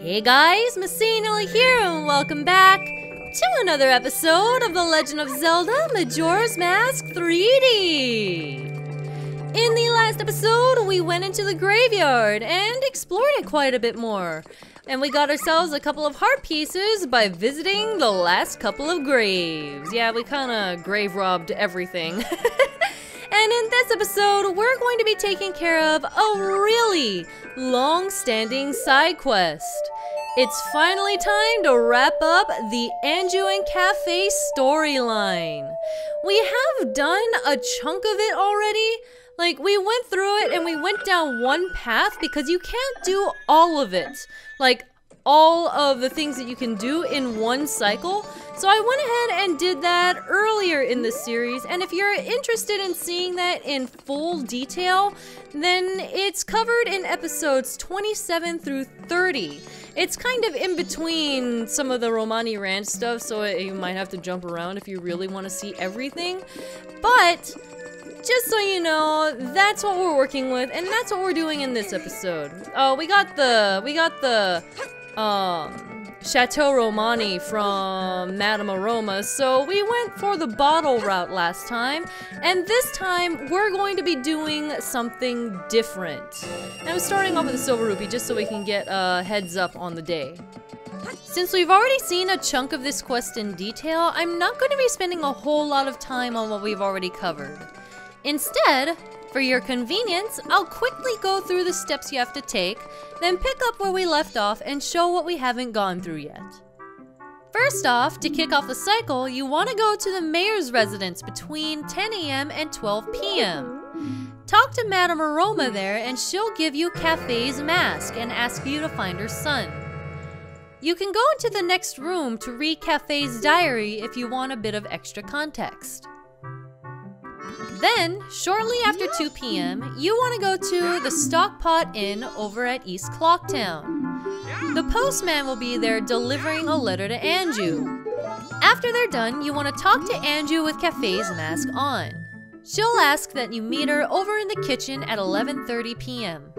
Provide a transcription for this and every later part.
Hey guys, MasaeAnela here, and welcome back to another episode of The Legend of Zelda Majora's Mask 3D. In the last episode, we went into the graveyard and explored it quite a bit more. And we got ourselves a couple of heart pieces by visiting the last couple of graves. Yeah, we kinda grave robbed everything. And in this episode, we're going to be taking care of a really long-standing side quest. It's finally time to wrap up the Anju and Kafei storyline. We have done a chunk of it already. Like, we went through it and we went down one path because you can't do all of it. Like, all of the things that you can do in one cycle. So I went ahead and did that earlier in the series, and if you're interested in seeing that in full detail, then it's covered in episodes 27 through 30. It's kind of in between some of the Romani Ranch stuff, so you might have to jump around if you really want to see everything. But just so you know, that's what we're working with, and that's what we're doing in this episode. Oh, we got the Chateau Romani from Madame Aroma, so we went for the bottle route last time, and this time we're going to be doing something different. And I'm starting off with a silver rupee just so we can get a heads up on the day. Since we've already seen a chunk of this quest in detail, I'm not going to be spending a whole lot of time on what we've already covered. Instead, for your convenience, I'll quickly go through the steps you have to take, then pick up where we left off and show what we haven't gone through yet. First off, to kick off the cycle, you want to go to the mayor's residence between 10 AM and 12 PM. Talk to Madame Aroma there and she'll give you Kafei's mask and ask you to find her son. You can go into the next room to read Kafei's diary if you want a bit of extra context. Then, shortly after 2 PM, you want to go to the Stockpot Inn over at East Clocktown. The postman will be there delivering a letter to Anju. After they're done, you want to talk to Anju with Kafei's mask on. She'll ask that you meet her over in the kitchen at 11:30 PM.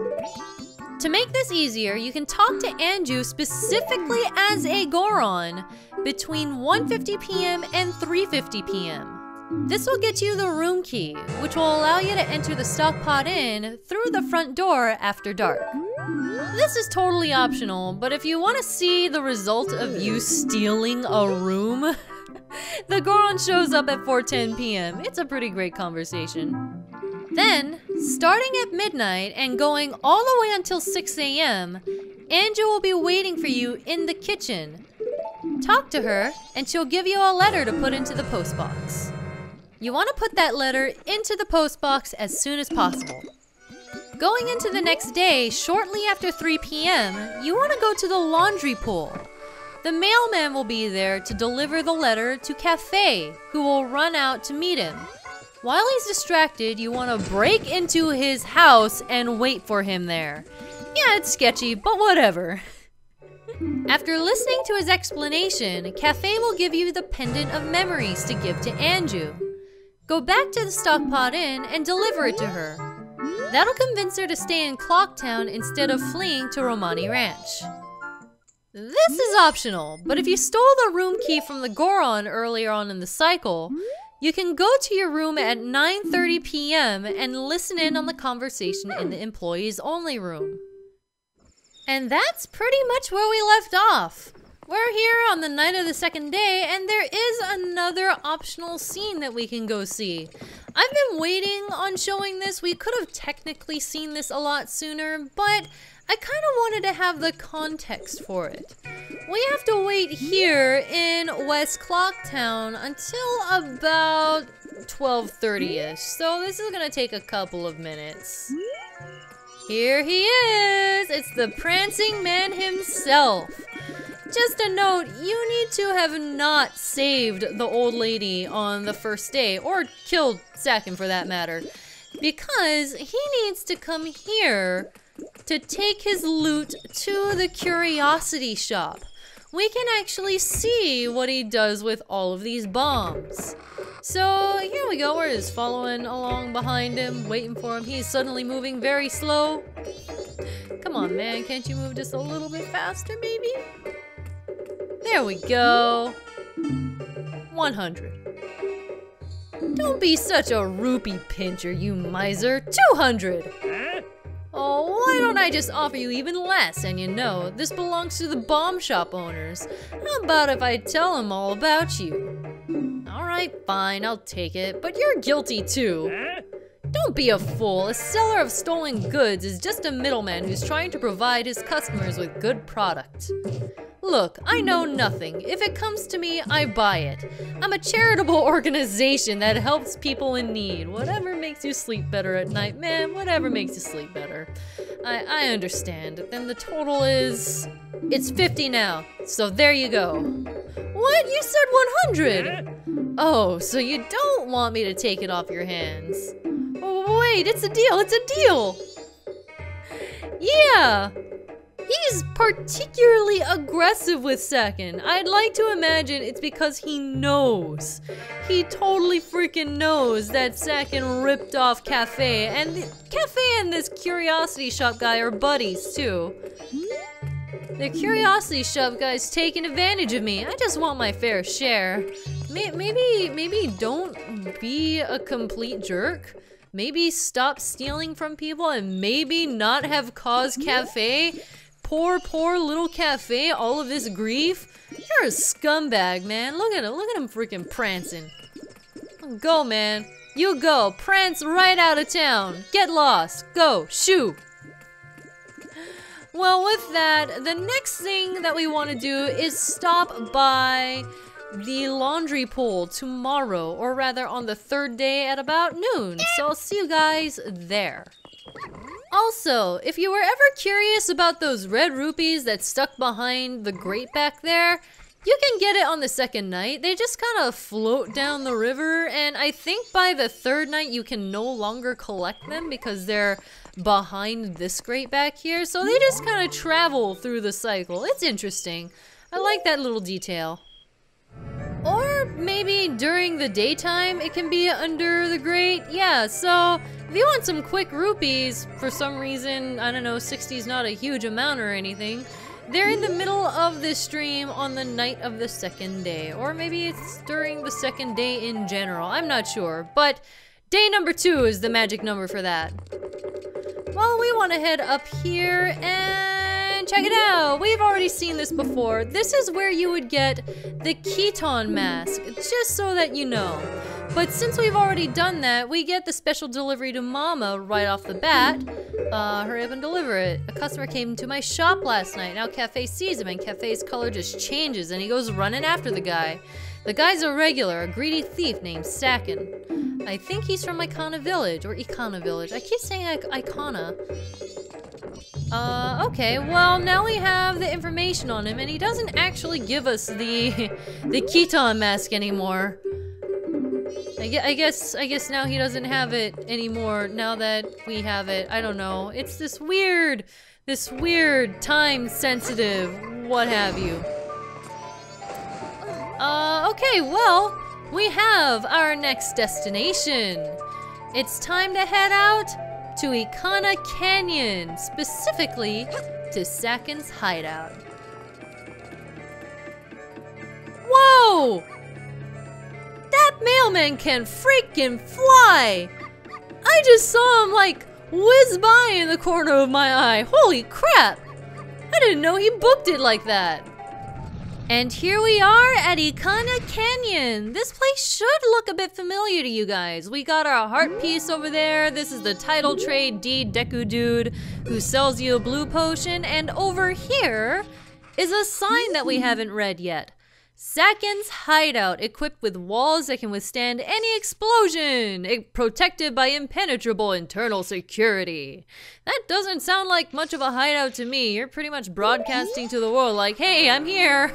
To make this easier, you can talk to Anju specifically as a Goron between 1:50 PM and 3:50 PM. This will get you the room key, which will allow you to enter the Stockpot Inn through the front door after dark. This is totally optional, but if you want to see the result of you stealing a room, the Goron shows up at 4:10 PM. It's a pretty great conversation. Then, starting at midnight and going all the way until 6 AM, Anju will be waiting for you in the kitchen. Talk to her, and she'll give you a letter to put into the postbox. You want to put that letter into the postbox as soon as possible. Going into the next day, shortly after 3 PM, you want to go to the laundry pool. The mailman will be there to deliver the letter to Kafei, who will run out to meet him. While he's distracted, you want to break into his house and wait for him there. Yeah, it's sketchy, but whatever. After listening to his explanation, Kafei will give you the Pendant of Memories to give to Anju. Go back to the Stockpot Inn and deliver it to her. That'll convince her to stay in Clocktown instead of fleeing to Romani Ranch. This is optional, but if you stole the room key from the Goron earlier on in the cycle, you can go to your room at 9:30 PM and listen in on the conversation in the employees only room. And that's pretty much where we left off. We're here on the night of the second day, and there is another optional scene that we can go see. I've been waiting on showing this. We could have technically seen this a lot sooner, but I kind of wanted to have the context for it. We have to wait here in West Clocktown until about 12:30-ish, so this is going to take a couple of minutes. Here he is! It's the prancing man himself! Just a note, you need to have not saved the old lady on the first day, or killed Sakon for that matter, because he needs to come here to take his loot to the curiosity shop, we can actually see what he does with all of these bombs. So here we go, we're just following along behind him, waiting for him. He's suddenly moving very slow. Come on, man, can't you move just a little bit faster, maybe? There we go. 100. Don't be such a rupee pincher, you miser. 200. Oh, why don't I just offer you even less? And you know, this belongs to the bomb shop owners. How about if I tell them all about you? Alright, fine, I'll take it, but you're guilty too. Don't be a fool. A seller of stolen goods is just a middleman who's trying to provide his customers with good product. Look, I know nothing. If it comes to me, I buy it. I'm a charitable organization that helps people in need. Whatever makes you sleep better at night, man, whatever makes you sleep better. I understand. Then the total is... It's 50 now, so there you go. What? You said 100! Oh, so you don't want me to take it off your hands. Oh, wait, it's a deal, it's a deal! Yeah! He's particularly aggressive with Sakon. I'd like to imagine it's because he knows. He totally freaking knows that Sakon ripped off Kafei, and Kafei and this curiosity shop guy are buddies too. The curiosity shop guy's taking advantage of me. I just want my fair share. Maybe don't be a complete jerk. Maybe stop stealing from people and maybe not have caused Kafei, poor little Kafei, all of this grief. You're a scumbag, man. Look at him freaking prancing. Go, man. You go. Prance right out of town. Get lost. Go. Shoo. Well, with that, the next thing that we want to do is stop by the laundry pool tomorrow, or rather on the third day at about noon. So I'll see you guys there. Also, if you were ever curious about those red rupees that stuck behind the grate back there, you can get it on the second night. They just kind of float down the river, and I think by the third night you can no longer collect them because they're behind this grate back here. So they just kind of travel through the cycle. It's interesting. I like that little detail. Or maybe during the daytime it can be under the grate. Yeah, so if you want some quick rupees, for some reason, I don't know, 60 is not a huge amount or anything, they're in the middle of this stream on the night of the second day. Or maybe it's during the second day in general. I'm not sure. But day number 2 is the magic number for that. Well, we want to head up here and check it out. We've already seen this before. This is where you would get the Keton mask, just so that you know. But since we've already done that, we get the special delivery to Mama right off the bat. Hurry up and deliver it. A customer came to my shop last night. Now Kafei sees him and Kafei's color just changes and he goes running after the guy. The guy's a regular, a greedy thief named Sakon. I think he's from Ikana Village, or Ikana Village. I keep saying Ikana. Okay, well now we have the information on him and he doesn't actually give us the Keton mask anymore. I guess now he doesn't have it anymore now that we have it. I don't know. It's this weird time sensitive, what have you. Okay, well, we have our next destination. It's time to head out to Ikana Canyon, specifically to Sakon's hideout. Whoa! That mailman can freaking fly! I just saw him like whiz by in the corner of my eye. Holy crap! I didn't know he booked it like that. And here we are at Ikana Canyon. This place should look a bit familiar to you guys. We got our heart piece over there. This is the title trade D-Deku dude who sells you a blue potion. And over here is a sign that we haven't read yet. Sakon's hideout, equipped with walls that can withstand any explosion, protected by impenetrable internal security. That doesn't sound like much of a hideout to me. You're pretty much broadcasting to the world like, hey, I'm here.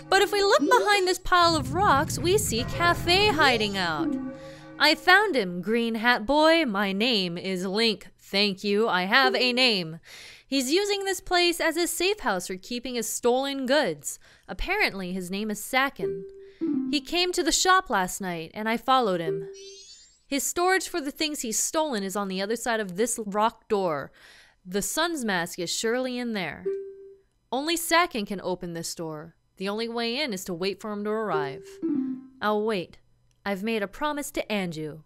But if we look behind this pile of rocks, we see Kafei hiding out. I found him, green hat boy. My name is Link Thank you, I have a name. He's using this place as his safe house for keeping his stolen goods. Apparently, his name is Sakon. He came to the shop last night, and I followed him. His storage for the things he's stolen is on the other side of this rock door. The sun's mask is surely in there. Only Sakon can open this door. The only way in is to wait for him to arrive. I'll wait. I've made a promise to Anju.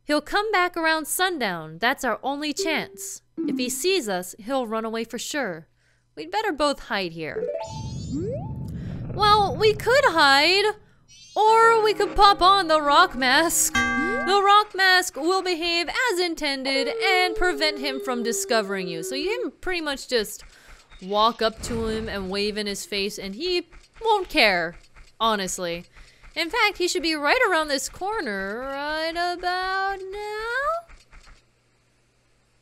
He'll come back around sundown. That's our only chance. If he sees us, he'll run away for sure. We'd better both hide here. Well, we could hide, or we could pop on the rock mask. The rock mask will behave as intended and prevent him from discovering you. So you can pretty much just walk up to him and wave in his face and he won't care, honestly. In fact, he should be right around this corner right about now?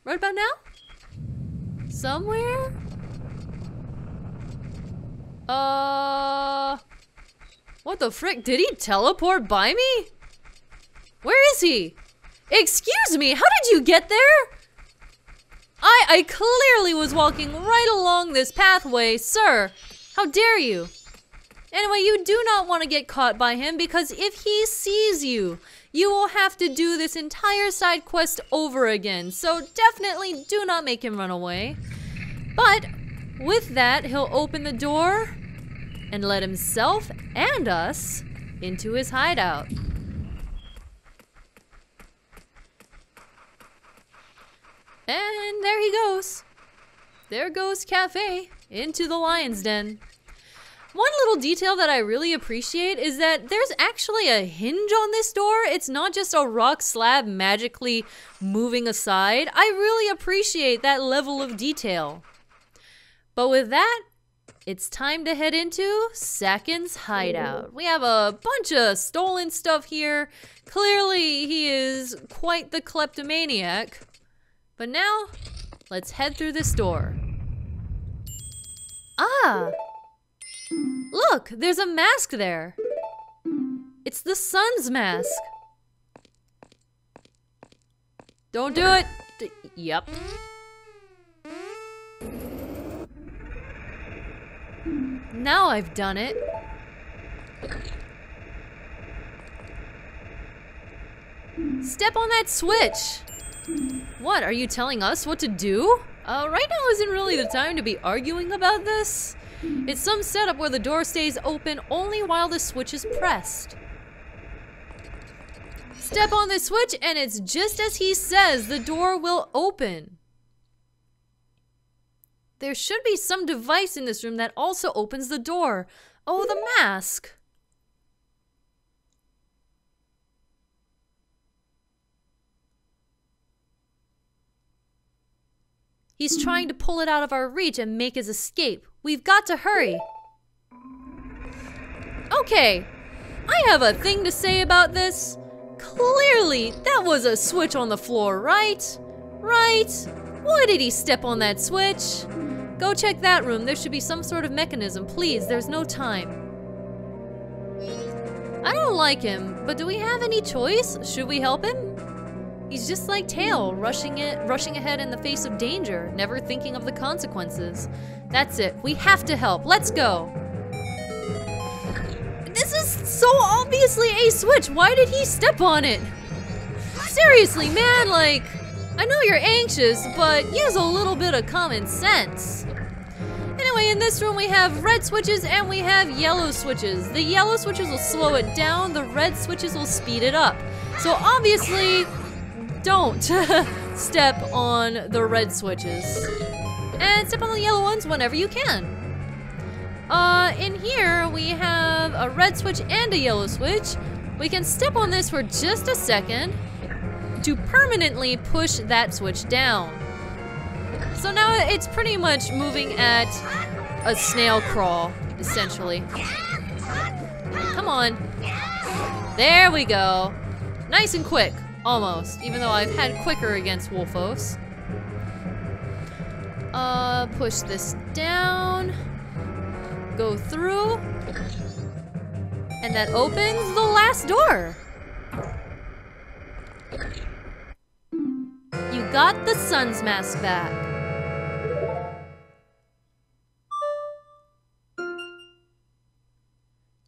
Right about now? Somewhere? What the frick? Did he teleport by me? Where is he? Excuse me, how did you get there? I clearly was walking right along this pathway, sir. How dare you? Anyway, you do not want to get caught by him because if he sees you, you will have to do this entire side quest over again. So definitely do not make him run away. But with that, he'll open the door and let himself and us into his hideout. And there he goes. There goes Kafei into the lion's den. One little detail that I really appreciate is that there's actually a hinge on this door. It's not just a rock slab magically moving aside. I really appreciate that level of detail. But with that, it's time to head into Sakon's hideout. We have a bunch of stolen stuff here. Clearly, he is quite the kleptomaniac. But now, let's head through this door. Ah! Look, there's a mask there. It's the sun's mask. Don't do it. Yep. Now I've done it. Step on that switch. What, are you telling us what to do? Right now isn't really the time to be arguing about this. It's some setup where the door stays open only while the switch is pressed. Step on the switch and it's just as he says, the door will open. There should be some device in this room that also opens the door. Oh, the mask. He's trying to pull it out of our reach and make his escape. We've got to hurry. Okay, I have a thing to say about this. Clearly, that was a switch on the floor, right? Right? Why did he step on that switch? Go check that room. There should be some sort of mechanism. Please, there's no time. I don't like him, but do we have any choice? Should we help him? He's just like Tail, rushing ahead in the face of danger, never thinking of the consequences. That's it. We have to help. Let's go. This is so obviously a switch. Why did he step on it? Seriously, man, like, I know you're anxious, but use a little bit of common sense. Anyway, in this room we have red switches and we have yellow switches. The yellow switches will slow it down, the red switches will speed it up. So obviously, don't step on the red switches. And step on the yellow ones whenever you can. In here, we have a red switch and a yellow switch. We can step on this for just a second to permanently push that switch down. So now it's pretty much moving at a snail crawl, essentially. Come on. There we go. Nice and quick. Almost, even though I've had quicker against Wolfos. Push this down. Go through. And that opens the last door. You got the sun's mask back.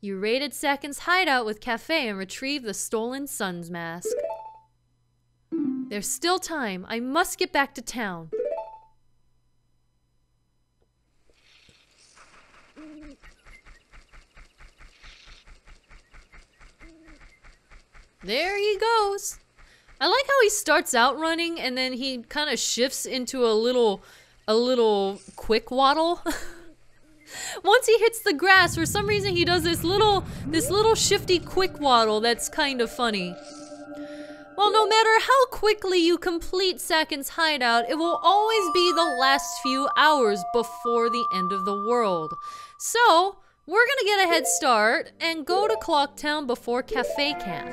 You raided Sakon's hideout with Kafei and retrieved the stolen sun's mask. There's still time. I must get back to town. There he goes. I like how he starts out running and then he kind of shifts into a little quick waddle. Once he hits the grass, for some reason he does this little shifty quick waddle that's kind of funny. Well, no matter how quickly you complete Sakon's hideout, it will always be the last few hours before the end of the world. So, we're gonna get a head start and go to Clocktown before Kafei can.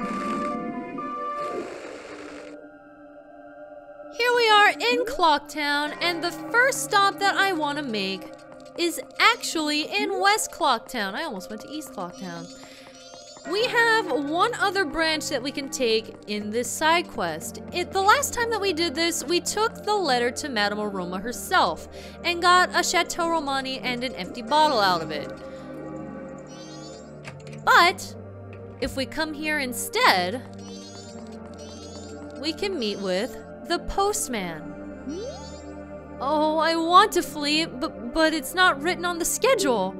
Here we are in Clocktown, and the first stop that I want to make is actually in West Clocktown. I almost went to East Clocktown. We have one other branch that we can take in this side quest. The last time that we did this, we took the letter to Madame Aroma herself and got a Chateau Romani and an empty bottle out of it. But if we come here instead, we can meet with the postman. Oh, I want to flee, but it's not written on the schedule.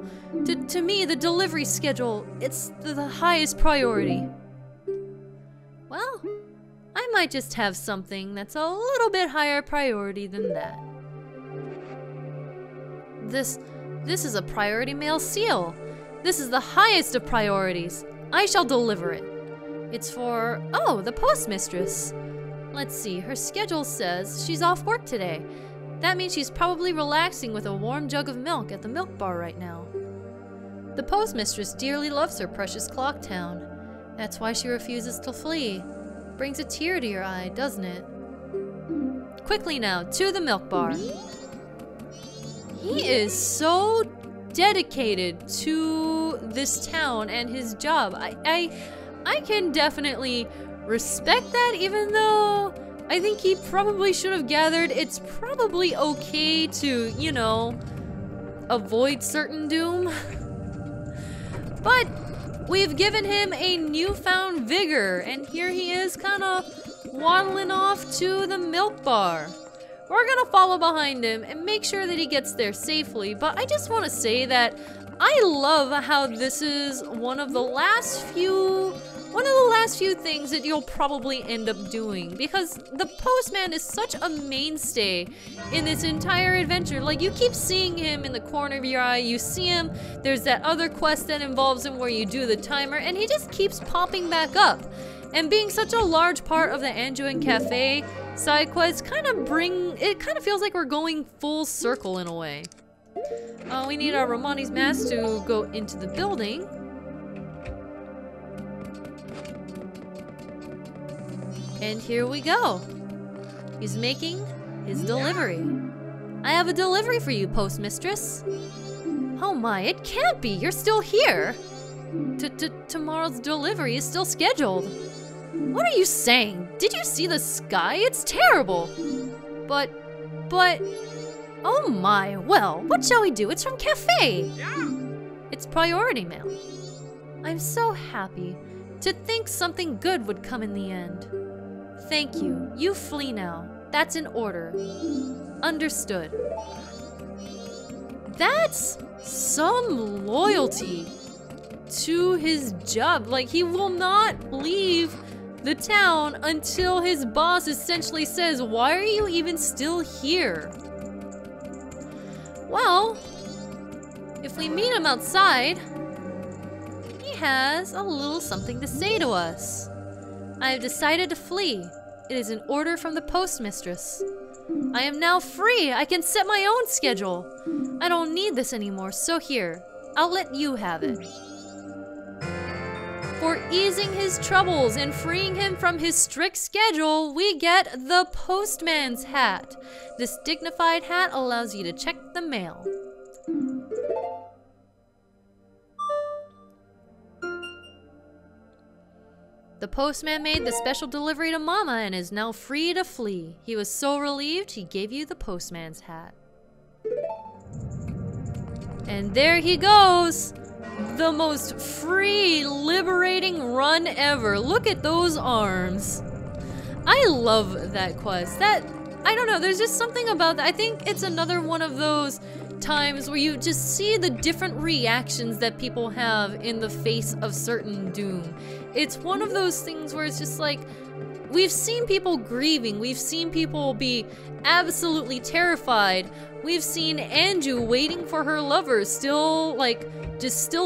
To me, the delivery schedule, it's the highest priority. Well, I might just have something that's a little bit higher priority than that. This is a priority mail seal. This is the highest of priorities. I shall deliver it. It's for, oh, the postmistress. Let's see, her schedule says she's off work today. That means she's probably relaxing with a warm jug of milk at the milk bar right now. The postmistress dearly loves her precious Clocktown. That's why she refuses to flee. Brings a tear to your eye, doesn't it? Quickly now, to the milk bar. He is so dedicated to this town and his job. I can definitely respect that, even though I think he probably should have gathered it's probably okay to, you know, avoid certain doom. But we've given him a newfound vigor, and here he is kind of waddling off to the milk bar. We're gonna follow behind him and make sure that he gets there safely, but I just want to say that I love how this is one of the last few things that you'll probably end up doing, because the postman is such a mainstay in this entire adventure. Like, you keep seeing him in the corner of your eye, you see him, there's that other quest that involves him where you do the timer, and he just keeps popping back up. And being such a large part of the Anju and Kafei side quests kind of feels like we're going full circle in a way. We need our Romani's mask to go into the building. And here we go. He's making his delivery. I have a delivery for you, postmistress. Oh my, it can't be. You're still here. Tomorrow's delivery is still scheduled. What are you saying? Did you see the sky? It's terrible. But, oh my, well, what shall we do? It's from Kafei. It's priority mail. I'm so happy to think something good would come in the end. Thank you. You flee now. That's in order. Understood. That's some loyalty to his job. Like, he will not leave the town until his boss essentially says, why are you even still here? Well, if we meet him outside, he has a little something to say to us. I have decided to flee. It is an order from the postmistress. I am now free. I can set my own schedule. I don't need this anymore, so here, I'll let you have it. For easing his troubles and freeing him from his strict schedule, we get the postman's hat. This dignified hat allows you to check the mail. The postman made the special delivery to Mama and is now free to flee. He was so relieved he gave you the postman's hat. And there he goes! The most free, liberating run ever. Look at those arms. I love that quest. I don't know, there's just something about that. I think it's another one of those times where you just see the different reactions that people have in the face of certain doom. It's one of those things where it's just like, we've seen people grieving, we've seen people be absolutely terrified, we've seen Anju waiting for her lover, still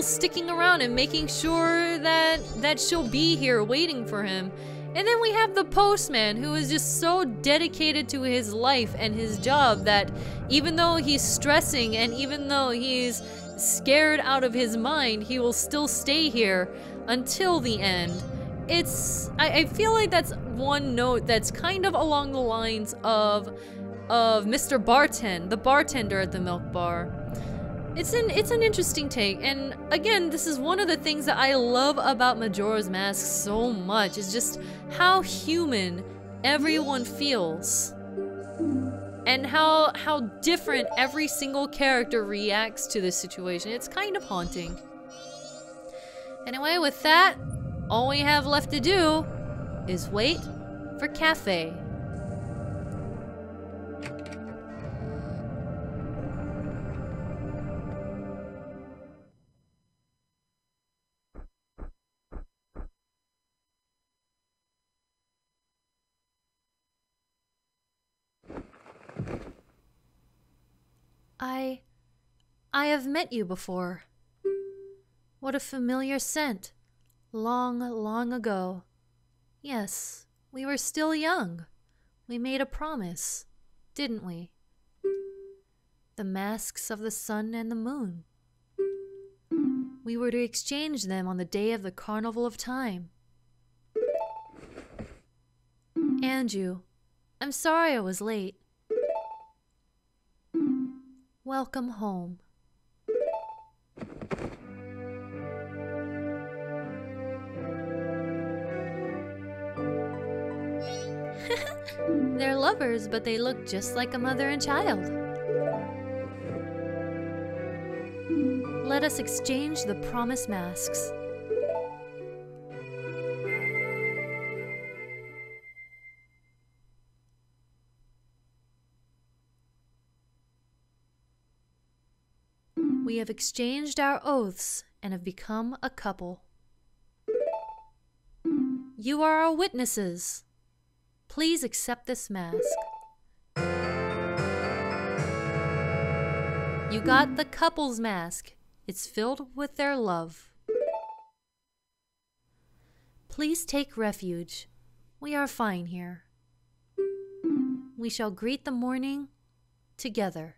sticking around and making sure that she'll be here waiting for him. And then we have the postman, who is just so dedicated to his life and his job that even though he's stressing and even though he's scared out of his mind, he will still stay here until the end. I feel like that's one note that's kind of along the lines of Mr. Bartend, the bartender at the milk bar. It's an interesting take, and again, this is one of the things that I love about Majora's Mask so much, is just how human everyone feels. And how different every single character reacts to this situation. It's kind of haunting. Anyway, with that, all we have left to do is wait for Kafei. I have met you before. What a familiar scent. Long, long ago. Yes, we were still young. We made a promise, didn't we? The masks of the sun and the moon. We were to exchange them on the day of the Carnival of Time. Anju, I'm sorry I was late. Welcome home. They're lovers, but they look just like a mother and child. Let us exchange the promise masks. We have exchanged our oaths and have become a couple. You are our witnesses. Please accept this mask. You got the couple's mask. It's filled with their love. Please take refuge. We are fine here. We shall greet the morning together.